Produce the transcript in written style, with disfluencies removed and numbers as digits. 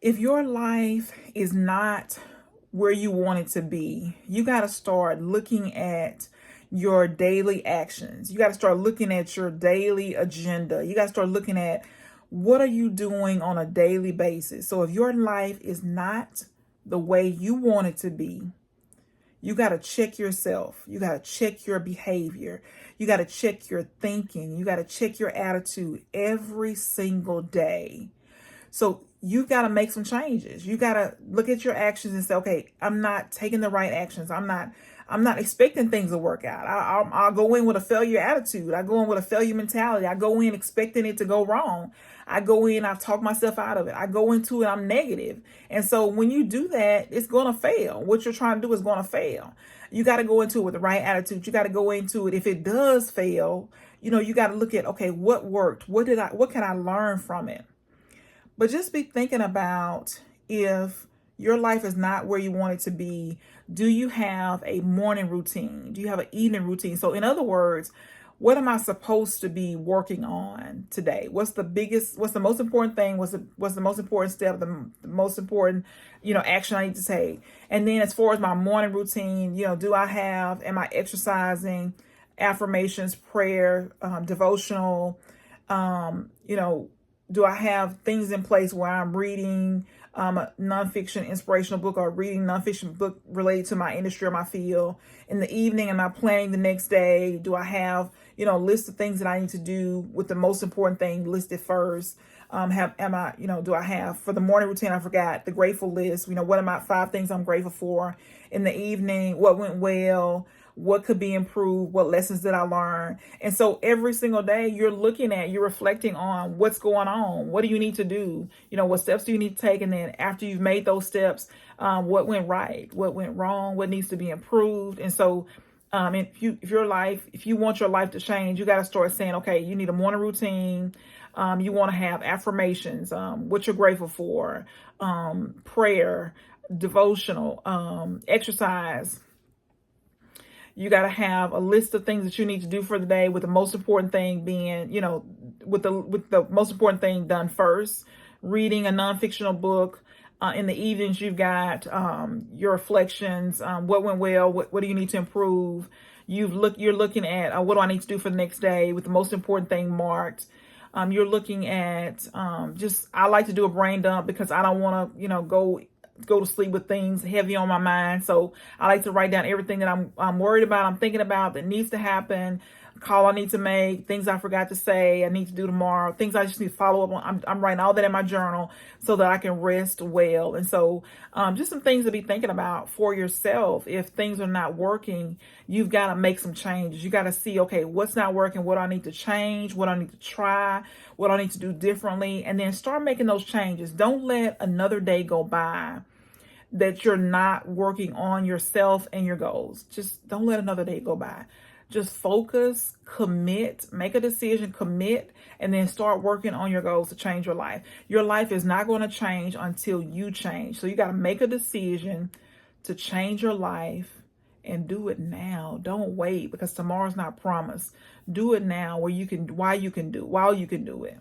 If your life is not where you want it to be, you got to start looking at your daily actions. You got to start looking at your daily agenda. You got to start looking at what are you doing on a daily basis. So if your life is not the way you want it to be, you got to check yourself. You got to check your behavior. You got to check your thinking. You got to check your attitude every single day. So you got to make some changes. You got to look at your actions and say, okay, I'm not taking the right actions. I'm not expecting things to work out. I'll go in with a failure attitude. I go in with a failure mentality. I go in expecting it to go wrong. I go in, I talk myself out of it. I go into it, I'm negative. And so when you do that, it's going to fail. What you're trying to do is going to fail. You got to go into it with the right attitude. You got to go into it. If it does fail, you got to look at, okay, what worked? What can I learn from it? But just be thinking about, if your life is not where you want it to be, do you have a morning routine? Do you have an evening routine? So in other words, what am I supposed to be working on today? What's the most important thing? What's the most important step? The most important, action I need to take? And then as far as my morning routine, am I exercising, affirmations, prayer, devotional, do I have things in place where I'm reading a nonfiction inspirational book, or reading nonfiction book related to my industry or my field? In the evening, am I planning the next day? Do I have, a list of things that I need to do with the most important thing listed first? Do I have, for the morning routine, I forgot the grateful list. What are my 5 things I'm grateful for? In the evening, what went well? What could be improved? What lessons did I learn? And so every single day you're reflecting on what's going on. What do you need to do? What steps do you need to take? And then after you've made those steps, what went right? What went wrong? What needs to be improved? And so if you want your life to change, you got to start saying, okay, you need a morning routine. You want to have affirmations, what you're grateful for, prayer, devotional, exercise. You got to have a list of things that you need to do for the day, with the most important thing being, with the most important thing done first. Reading a non-fictional book. In the evenings, you've got your reflections. What went well? What do you need to improve? You're looking at, what do I need to do for the next day, with the most important thing marked. You're looking at I like to do a brain dump, because I don't want to go to sleep with things heavy on my mind. So I like to write down everything that I'm worried about, I'm thinking about, that needs to happen, call I need to make, things I forgot to say I need to do tomorrow, things I just need to follow up on. I'm writing all that in my journal so that I can rest well. And so just some things to be thinking about for yourself. If things are not working, you've got to make some changes. You got to see, okay, what's not working? What do I need to change? What do I need to try? What do I need to do differently? And then start making those changes. Don't let another day go by that you're not working on yourself and your goals. Just don't let another day go by. Just focus, commit, make a decision, commit, and then start working on your goals to change your life. Your life is not going to change until you change. So you got to make a decision to change your life, and do it now. Don't wait, because tomorrow's not promised. Do it now while you can do it.